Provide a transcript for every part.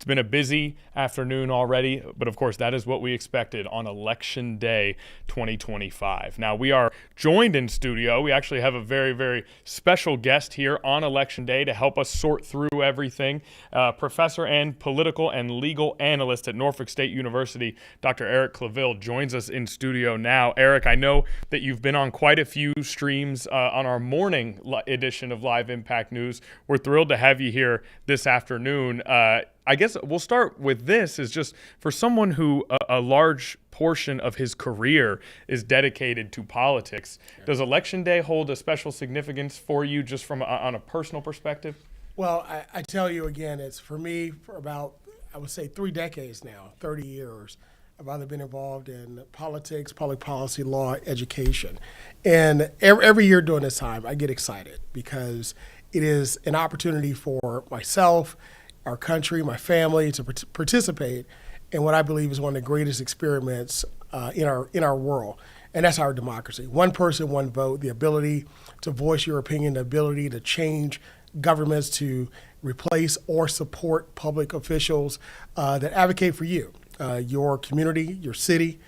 been a busy afternoon already, but of course that is what we expected on Election Day 2025. Now we are joined in studio. We actually have a very, very special guest here on Election Day to help us sort through everything. Professor and political and legal analyst at Norfolk State University, Dr. Eric Claville, joins us in studio now. Eric, I know that you've been on quite a few streams on our morning edition of Live Impact News. We're thrilled to have you here this afternoon. I guess we'll start with this, is just for someone who a large portion of his career is dedicated to politics. Does Election Day hold a special significance for you just from on a personal perspective? Well, I tell you again, it's for me for about, I would say 3 decades now, 30 years. I've either been involved in politics, public policy, law, education. And every year during this time, I get excited because it is an opportunity for myself, our country, my family to participate in what I believe is one of the greatest experiments in our world, and that's our democracy. One person, one vote, the ability to voice your opinion, the ability to change governments, to replace or support public officials that advocate for you, your community, your city,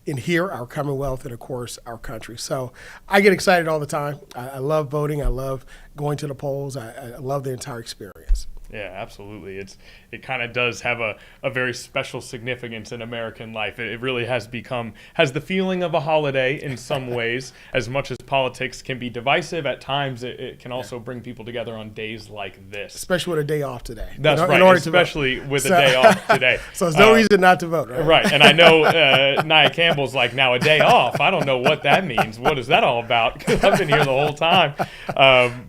in here, our Commonwealth, and of course, our country. So I get excited all the time. I love voting. I love going to the polls. I love the entire experience. Yeah, absolutely. It kind of does have a very special significance in American life. It really has the feeling of a holiday in some ways. As much as politics can be divisive, at times it can also bring people together on days like this. Especially with a day off today. That's right, especially with a day off today. So there's no reason not to vote, right? Right, and I know Nia Campbell's like, now a day off, I don't know what that means. What is that all about? Because I've been here the whole time.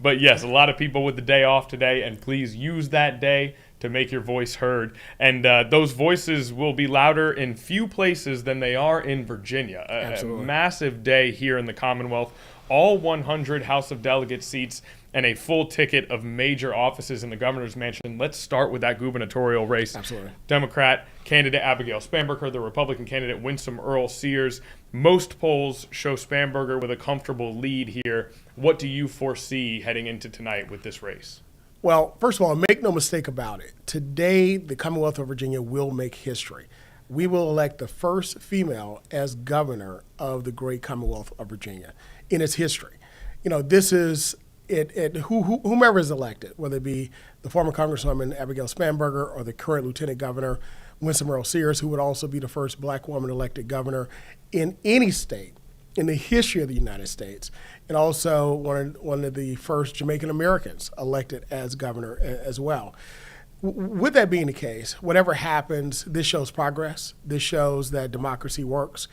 But yes, a lot of people with the day off today, and please use that day to make your voice heard. And those voices will be louder in few places than they are in Virginia. A massive day here in the Commonwealth. All 100 House of Delegates seats and a full ticket of major offices in the governor's mansion. Let's start with that gubernatorial race. Absolutely. Democrat candidate Abigail Spanberger, the Republican candidate Winsome Earl Sears. Most polls show Spanberger with a comfortable lead here. What do you foresee heading into tonight with this race? Well, first of all, make no mistake about it. Today, the Commonwealth of Virginia will make history. We will elect the first female as governor of the great Commonwealth of Virginia in its history. You know, this is whomever is elected, whether it be the former Congresswoman Abigail Spanberger or the current Lieutenant Governor Winsome Earl Sears, who would also be the first black woman elected governor in any state in the history of the United States, and also one of the first Jamaican Americans elected as governor as well. With that being the case, whatever happens, this shows progress. This shows that democracy works.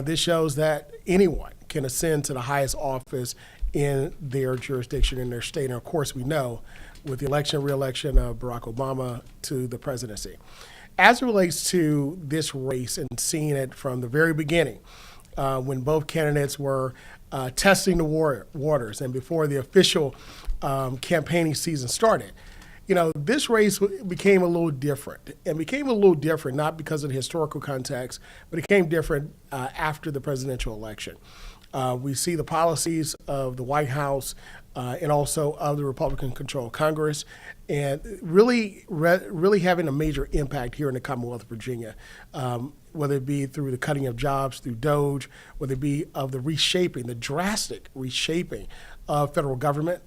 This shows that anyone can ascend to the highest office in their jurisdiction, in their state. And of course, we know with the re-election of Barack Obama to the presidency. As it relates to this race and seeing it from the very beginning, when both candidates were testing the waters and before the official campaigning season started, you know, this race became a little different. And became a little different not because of the historical context, but it became different after the presidential election. We see the policies of the White House and also of the Republican-controlled Congress, and really having a major impact here in the Commonwealth of Virginia, whether it be through the cutting of jobs, through DOGE, whether it be of the reshaping, the drastic reshaping of federal government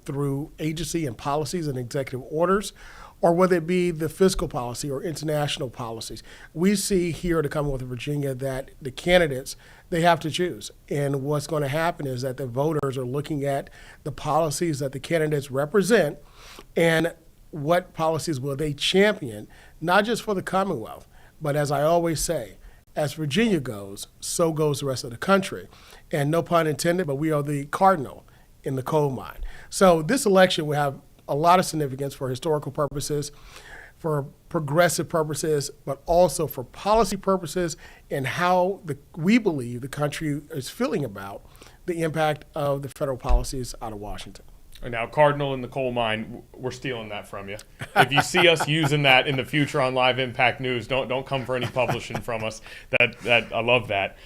through agency and policies and executive orders, or whether it be the fiscal policy or international policies. We see here at the Commonwealth of Virginia that the candidates, they have to choose. And what's going to happen is that the voters are looking at the policies that the candidates represent and what policies will they champion, not just for the Commonwealth, but as I always say, as Virginia goes, so goes the rest of the country. And no pun intended, but we are the cardinal in the coal mine. So this election will have a lot of significance for historical purposes, for progressive purposes, but also for policy purposes and how we believe the country is feeling about the impact of the federal policies out of Washington. Now, Cardinal in the coal mine, we're stealing that from you. If you see us using that in the future on Live Impact News, don't come for any publishing from us. That I love that.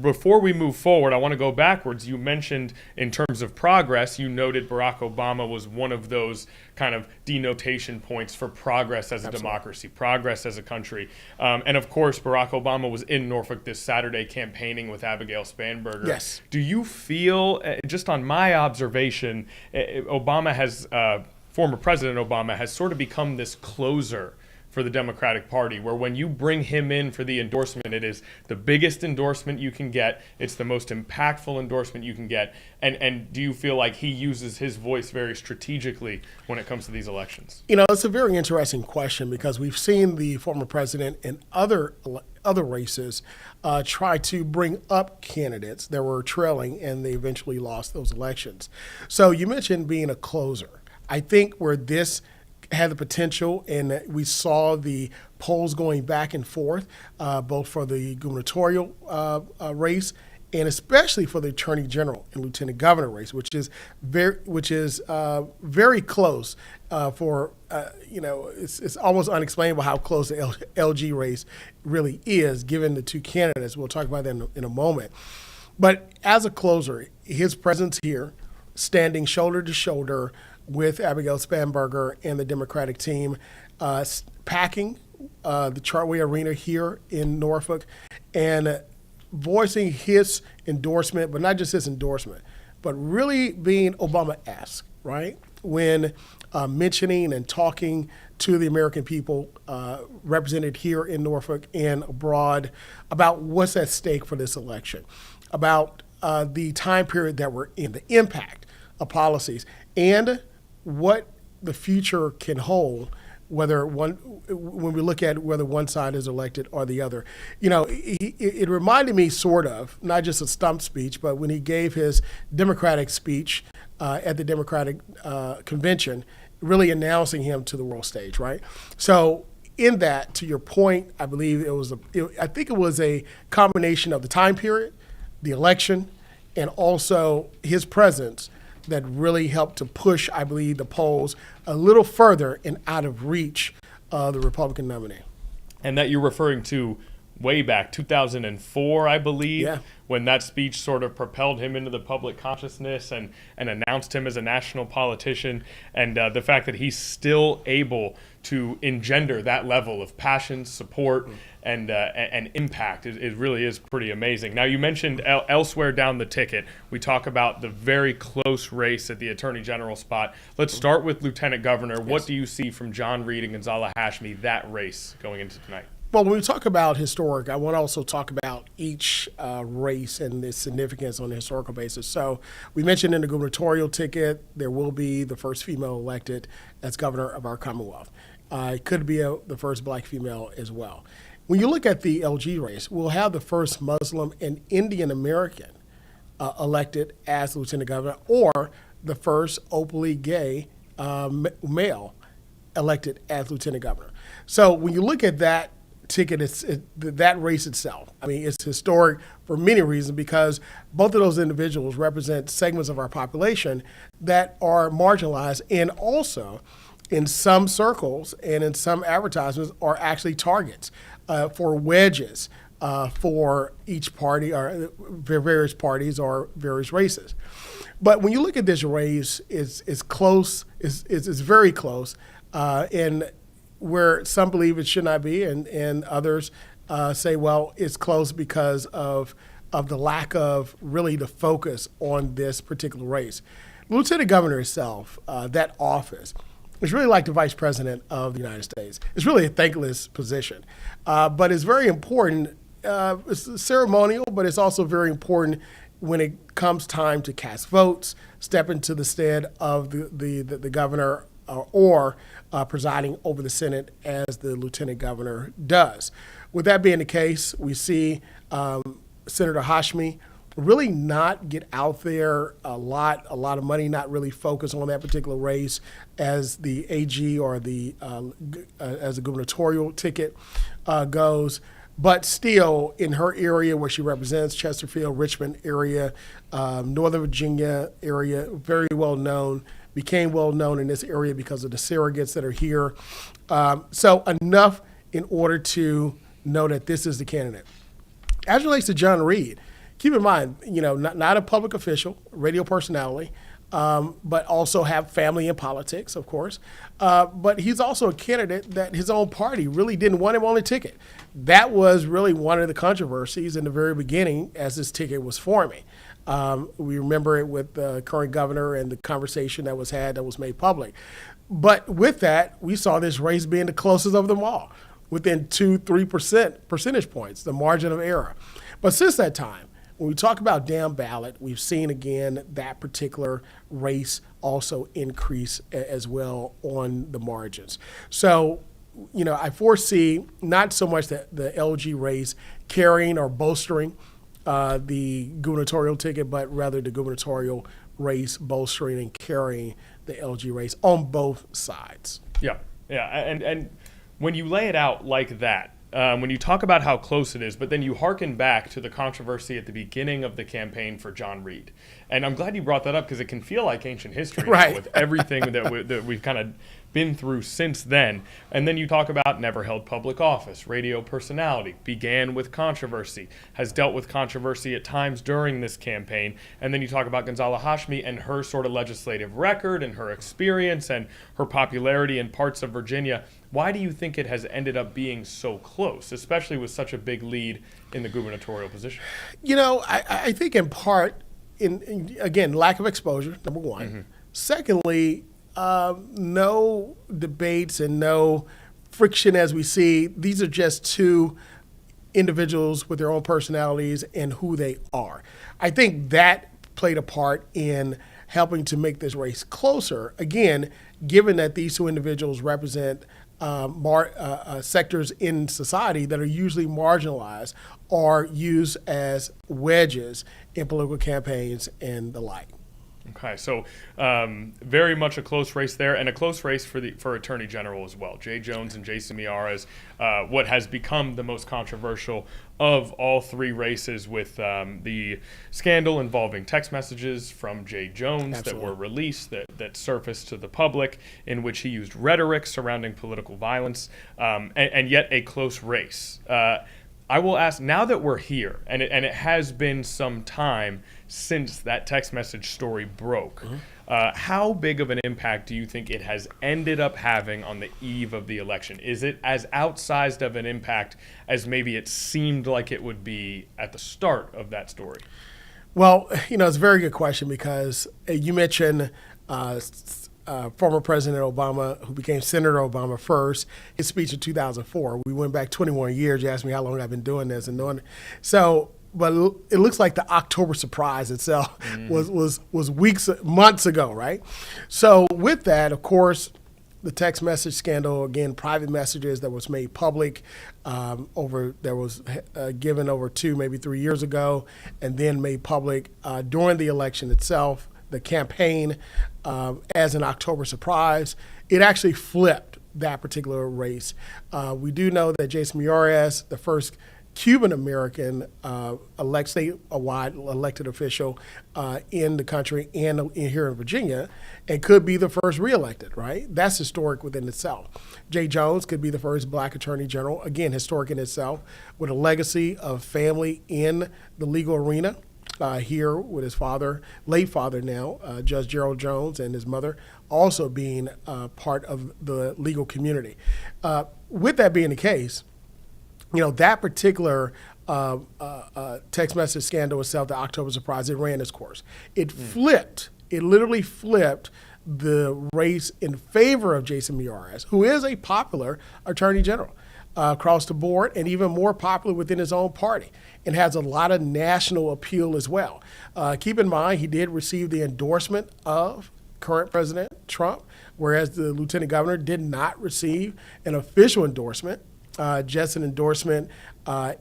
Before we move forward, I want to go backwards. You mentioned in terms of progress, you noted Barack Obama was one of those kind of denotation points for progress as a democracy, progress as a country. And of course, Barack Obama was in Norfolk this Saturday campaigning with Abigail Spanberger. Yes. Do you feel, just on my observation, Obama has, former President Obama has sort of become this closer for the Democratic Party, where when you bring him in for the endorsement, it is the biggest endorsement you can get. It's the most impactful endorsement you can get. And do you feel like he uses his voice very strategically when it comes to these elections? You know, it's a very interesting question because we've seen the former president in other races try to bring up candidates that were trailing, and they eventually lost those elections. So you mentioned being a closer. I think where this had the potential, and we saw the polls going back and forth, both for the gubernatorial race and especially for the attorney general and lieutenant governor race, which is very close. It's almost unexplainable how close the LG race really is, given the two candidates. We'll talk about that in a moment. But as a closer, his presence here, standing shoulder to shoulder with Abigail Spanberger and the Democratic team, packing the Chartway Arena here in Norfolk and voicing his endorsement, but not just his endorsement, but really being Obama-esque, right? When mentioning and talking to the American people represented here in Norfolk and abroad about what's at stake for this election, about the time period that we're in, the impact of policies, and what the future can hold, when we look at whether one side is elected or the other. You know, it reminded me sort of, not just a stump speech, but when he gave his Democratic speech at the Democratic convention, really announcing him to the world stage, right? So in that, to your point, I believe I think it was a combination of the time period, the election, and also his presence that really helped to push, I believe, the polls a little further and out of reach of the Republican nominee. And that you're referring to way back, 2004, I believe, when that speech sort of propelled him into the public consciousness and announced him as a national politician. And the fact that he's still able to engender that level of passion, support, and impact, it really is pretty amazing. Now, you mentioned elsewhere down the ticket, we talk about the very close race at the Attorney General spot. Let's start with Lieutenant Governor. Yes. What do you see from John Reed and Gonzalo Hashmi, that race going into tonight? Well, when we talk about historic, I want to also talk about each race and its significance on a historical basis. So we mentioned in the gubernatorial ticket, there will be the first female elected as governor of our Commonwealth. It could be the first black female as well. When you look at the LG race, we'll have the first Muslim and Indian American elected as lieutenant governor, or the first openly gay male elected as lieutenant governor. So when you look at that ticket, that race itself, I mean, it's historic for many reasons, because both of those individuals represent segments of our population that are marginalized, and also in some circles and in some advertisements are actually targets for wedges for each party or various parties or various races. But when you look at this race, it's close, it's very close, and where some believe it should not be, and others say, well, it's close because of the lack of really the focus on this particular race. Lieutenant Governor itself, that office, is really like the Vice President of the United States. It's really a thankless position, but it's very important. It's ceremonial, but it's also very important when it comes time to cast votes, step into the stead of the governor or presiding over the Senate as the lieutenant governor does. With that being the case, we see Senator Hashmi really not get out there a lot of money, not really focus on that particular race as the AG or as the gubernatorial ticket goes. But still, in her area where she represents, Chesterfield, Richmond area, Northern Virginia area, very well known, became well known in this area because of the surrogates that are here. So enough in order to know that this is the candidate. As it relates to John Reed, keep in mind, not a public official, radio personality, but also have family in politics, of course. But he's also a candidate that his own party really didn't want him on the ticket. That was really one of the controversies in the very beginning as this ticket was forming. We remember it with the current governor and the conversation that was had that was made public. But with that, we saw this race being the closest of them all, within 2-3 percentage points, the margin of error. But since that time, when we talk about down ballot, we've seen again that particular race also increase as well on the margins. So, I foresee not so much the LG race carrying or bolstering the gubernatorial ticket, but rather the gubernatorial race bolstering and carrying the LG race on both sides. Yeah. And when you lay it out like that, when you talk about how close it is, but then you hearken back to the controversy at the beginning of the campaign for John Reed. And I'm glad you brought that up because it can feel like ancient history right. with everything that we've kind of been through since then. And then you talk about never held public office, radio personality, began with controversy, has dealt with controversy at times during this campaign. And then you talk about Gonzalo Hashmi and her sort of legislative record and her experience and her popularity in parts of Virginia. Why do you think it has ended up being so close, especially with such a big lead in the gubernatorial position? I think in part, again, lack of exposure, number one. Mm-hmm. Secondly, no debates and no friction as we see. These are just two individuals with their own personalities and who they are. I think that played a part in helping to make this race closer. Again, given that these two individuals represent sectors in society that are usually marginalized or used as wedges in political campaigns and the like. Okay, so very much a close race there, and a close race for Attorney General as well. Jay Jones and Jason Miyares, what has become the most controversial of all three races, with the scandal involving text messages from Jay Jones Absolutely. That were released, that surfaced to the public, in which he used rhetoric surrounding political violence, and yet a close race. I will ask, now that we're here, and it has been some time since that text message story broke, mm-hmm. How big of an impact do you think it has ended up having on the eve of the election? Is it as outsized of an impact as maybe it seemed like it would be at the start of that story? Well, it's a very good question because you mentioned former President Obama, who became Senator Obama first, his speech in 2004. We went back 21 years. You asked me how long I've been doing this and doing it. So, but it looks like the October surprise itself was months ago, right? So with that, of course, the text message scandal, again, private messages that was made public given over 2, maybe 3 years ago, and then made public during the election itself. The campaign as an October surprise, it actually flipped that particular race. We do know that Jason Miyares, the first Cuban-American statewide elected official in the country and here in Virginia, and could be the first reelected, right? That's historic within itself. Jay Jones could be the first black attorney general, again, historic in itself, with a legacy of family in the legal arena. Here with his father, late father now, Judge Gerald Jones, and his mother also being part of the legal community. With that being the case, that particular text message scandal itself, the October surprise, it ran its course. It literally flipped the race in favor of Jason Miyares, who is a popular attorney general across the board, and even more popular within his own party, and has a lot of national appeal as well. Keep in mind, he did receive the endorsement of current President Trump, whereas the lieutenant governor did not receive an official endorsement, just an endorsement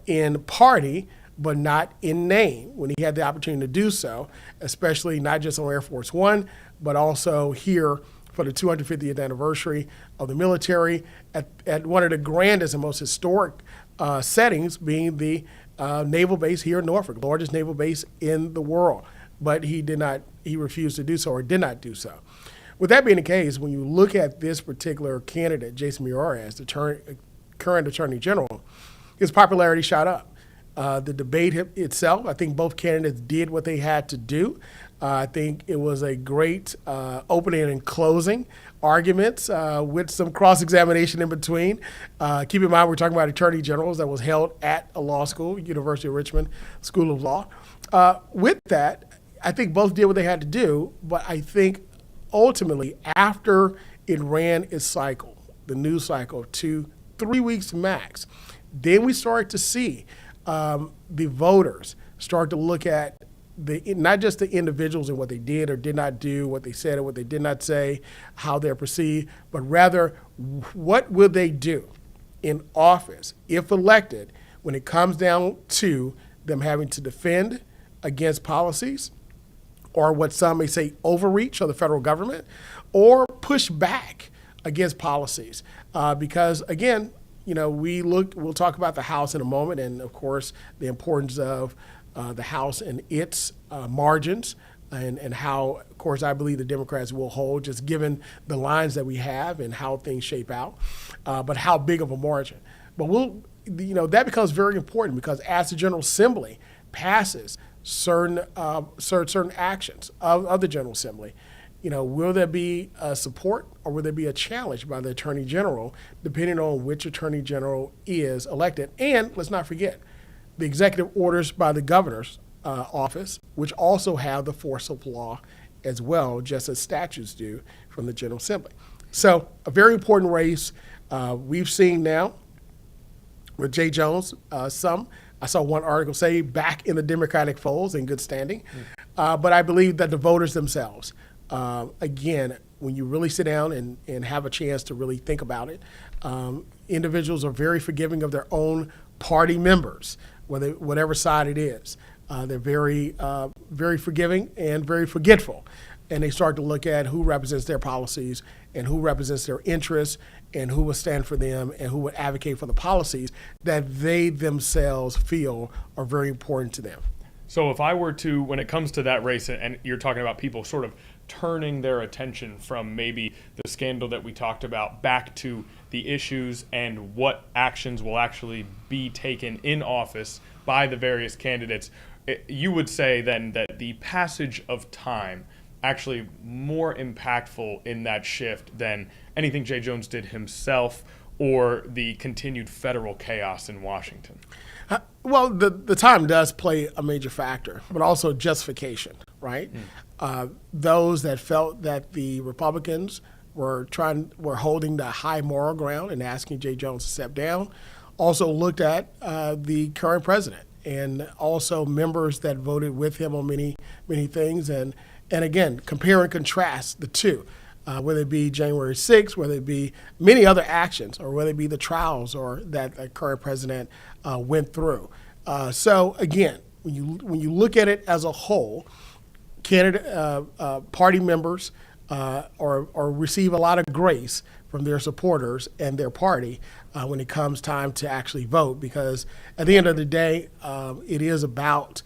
in party, but not in name, when he had the opportunity to do so, especially not just on Air Force One, but also here for the 250th anniversary of the military at one of the grandest and most historic settings, being the naval base here in Norfolk, the largest naval base in the world. But he refused to do so, or did not do so. With that being the case, when you look at this particular candidate, Jason Miyares, the current attorney general, his popularity shot up. The debate itself, I think both candidates did what they had to do. I think it was a great opening and closing arguments with some cross-examination in between. Keep in mind, we're talking about attorney generals that was held at a law school, University of Richmond School of Law. With that, I think both did what they had to do, but I think ultimately after it ran its cycle, the news cycle, to 3 weeks max, then we started to see the voters start to look at not just the individuals and what they did or did not do, what they said or what they did not say, how they're perceived, but rather what will they do in office, if elected, when it comes down to them having to defend against policies or what some may say overreach of the federal government, or push back against policies. Because again, we'll talk about the House in a moment, and of course the importance of the House and its margins, and how, of course, I believe the Democrats will hold, just given the lines that we have and how things shape out, but how big of a margin. But that becomes very important, because as the General Assembly passes certain actions of the General Assembly, will there be a support or will there be a challenge by the Attorney General, depending on which Attorney General is elected? And let's not forget the executive orders by the governor's office, which also have the force of law as well, just as statutes do from the General Assembly. So a very important race. We've seen now with Jay Jones, I saw one article say back in the Democratic folds in good standing. But I believe that the voters themselves, again, when you really sit down and have a chance to really think about it, individuals are very forgiving of their own party members, whatever side it is. They're very, very forgiving and very forgetful. And they start to look at who represents their policies and who represents their interests and who will stand for them and who would advocate for the policies that they themselves feel are very important to them. So if I were to, when it comes to that race, and you're talking about people sort of turning their attention from maybe the scandal that we talked about back to the issues and what actions will actually be taken in office by the various candidates, you would say then that the passage of time actually more impactful in that shift than anything Jay Jones did himself or the continued federal chaos in Washington? Well, the time does play a major factor, but also justification, right? Those that felt that the Republicans were holding the high moral ground and asking Jay Jones to step down, also looked at the current president and also members that voted with him on many things, and again, compare and contrast the two. Whether it be January 6th, whether it be many other actions, or whether it be the trials or that the current president went through. So again, when you look at it as a whole, candidate party members or receive a lot of grace from their supporters and their party when it comes time to actually vote, because at the end of the day, it is about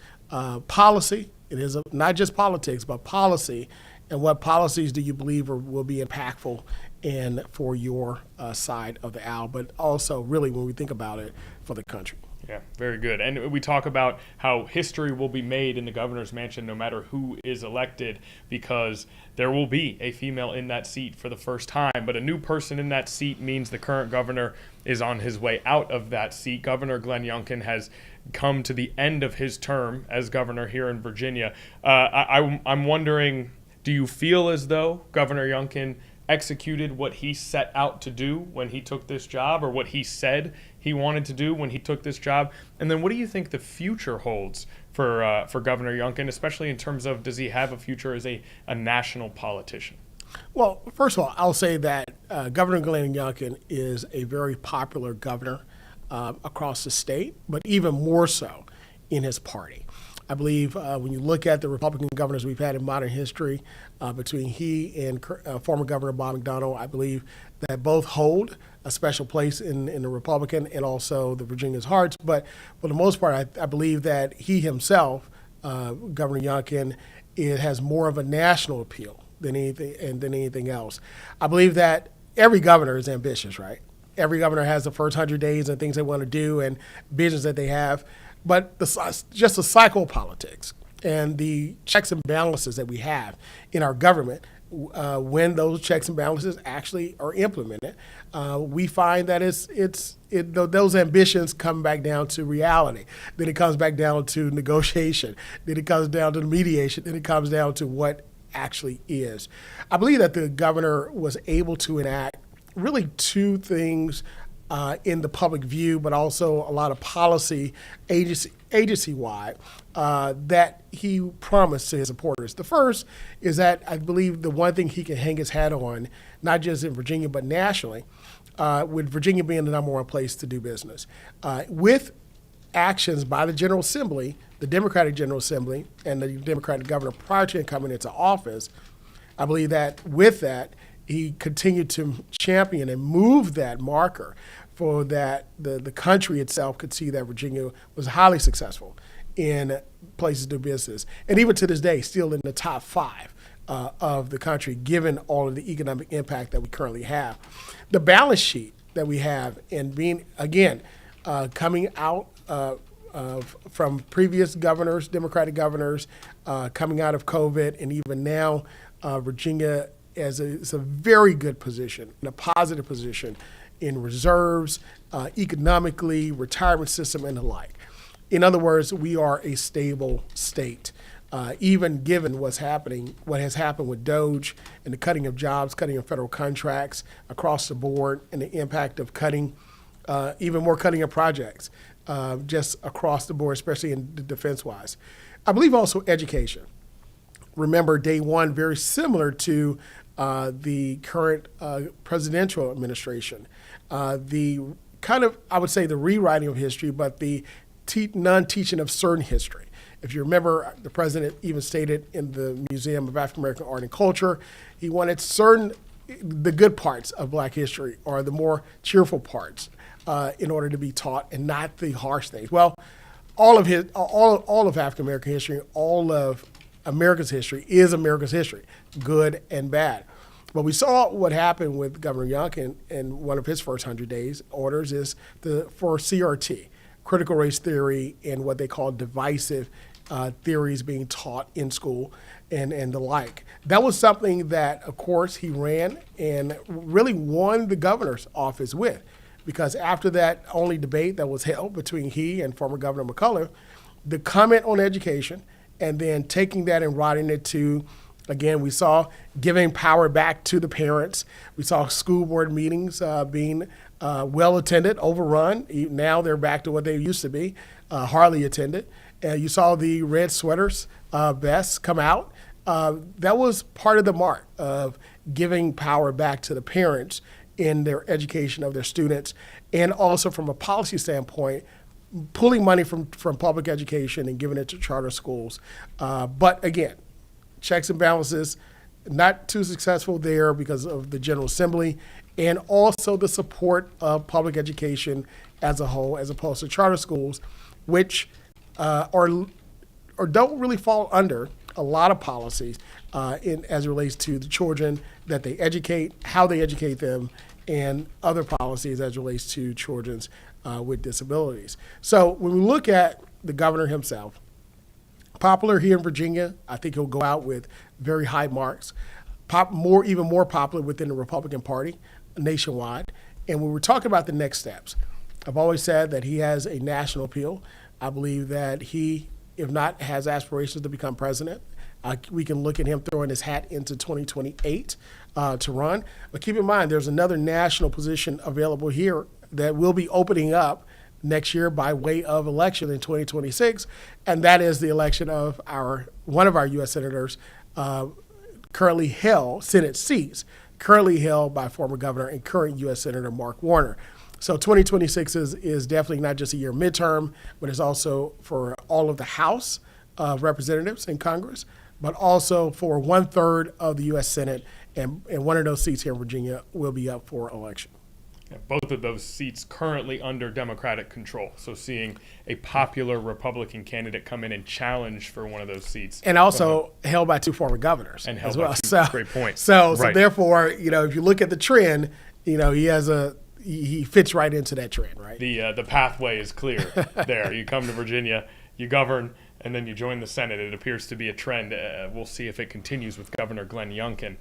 policy. It is not just politics, but policy. And what policies do you believe will be impactful and for your side of the aisle, but also really when we think about it for the country. Yeah, very good. And we talk about how history will be made in the governor's mansion no matter who is elected, because there will be a female in that seat for the first time. But a new person in that seat means the current governor is on his way out of that seat. Governor Glenn Youngkin has come to the end of his term as governor here in Virginia. I'm wondering, do you feel as though Governor Youngkin executed what he set out to do when he took this job, or what he said he wanted to do when he took this job? And then what do you think the future holds for Governor Youngkin, especially in terms of, does he have a future as a national politician? Well, first of all, I'll say that Governor Glenn Youngkin is a very popular governor across the state, but even more so in his party. I believe when you look at the Republican governors we've had in modern history, between he and former Governor Bob McDonnell, I believe that both hold a special place in the Republican and also the Virginians' hearts. But for the most part, I believe that he himself, Governor Youngkin, has more of a national appeal than anything else. I believe that every governor is ambitious, right? Every governor has the first 100 days and things they want to do and visions that they have. But just the cycle of politics and the checks and balances that we have in our government, when those checks and balances actually are implemented, we find that those ambitions come back down to reality. Then it comes back down to negotiation. Then it comes down to the mediation. Then it comes down to what actually is. I believe that the governor was able to enact really two things in the public view, but also a lot of policy agency-wide that he promised to his supporters. The first is that I believe the one thing he can hang his hat on, not just in Virginia, but nationally, with Virginia being the number one place to do business. With actions by the General Assembly, the Democratic General Assembly, and the Democratic governor prior to him coming into office, I believe that with that, he continued to champion and move that marker for that the country itself could see that Virginia was highly successful in places to do business. And even to this day, still in the top 5 of the country, given all of the economic impact that we currently have. The balance sheet that we have and being, again, coming out from previous governors, Democratic governors, coming out of COVID, and even now, Virginia is a very good position, in a positive position in reserves, economically, retirement system, and the like. In other words, we are a stable state, even given what has happened with DOGE and the cutting of jobs, cutting of federal contracts across the board, and the impact of cutting, even more cutting of projects just across the board, especially in the defense-wise. I believe also education. Remember, day one, very similar to the current presidential administration. The kind of, I would say, the rewriting of history, but the non-teaching of certain history. If you remember, the president even stated in the Museum of African American Art and Culture, he wanted the good parts of Black history, or the more cheerful parts, in order to be taught, and not the harsh things. Well, all of African American history, all of America's history is America's history, good and bad. But we saw what happened with Governor Youngkin in one of his first 100 days orders is for CRT, critical race theory, and what they call divisive theories being taught in school and the like. That was something that, of course, he ran and really won the governor's office with, because after that only debate that was held between he and former Governor McCullough, the comment on education and then taking that and writing it to, again, we saw giving power back to the parents. We saw school board meetings being well attended, overrun. Now they're back to what they used to be, hardly attended. You saw the red sweaters vests come out. That was part of the mark of giving power back to the parents in their education of their students, and also from a policy standpoint, pulling money from public education and giving it to charter schools. But again, checks and balances, not too successful there because of the General Assembly, and also the support of public education as a whole, as opposed to charter schools, which don't really fall under a lot of policies as it relates to the children that they educate, how they educate them, and other policies as it relates to children's with disabilities. So when we look at the governor himself, popular here in Virginia, I think he'll go out with very high marks, even more popular within the Republican Party nationwide. And when we're talking about the next steps, I've always said that he has a national appeal. I believe that he, if not has aspirations to become president, we can look at him throwing his hat into 2028 to run. But keep in mind, there's another national position available here that will be opening up next year by way of election in 2026, and that is the election of one of our U.S. senators currently held, Senate seats, currently held by former governor and current U.S. Senator Mark Warner. So 2026 is definitely not just a year midterm, but it's also for all of the House of Representatives in Congress, but also for 1/3 of the U.S. Senate, and one of those seats here in Virginia will be up for election. Both of those seats currently under Democratic control. So seeing a popular Republican candidate come in and challenge for one of those seats. And also held by 2 former governors and held as well. By 2, great point. So therefore, if you look at the trend, he fits right into that trend, right? The pathway is clear there. You come to Virginia, you govern, and then you join the Senate. It appears to be a trend. We'll see if it continues with Governor Glenn Youngkin.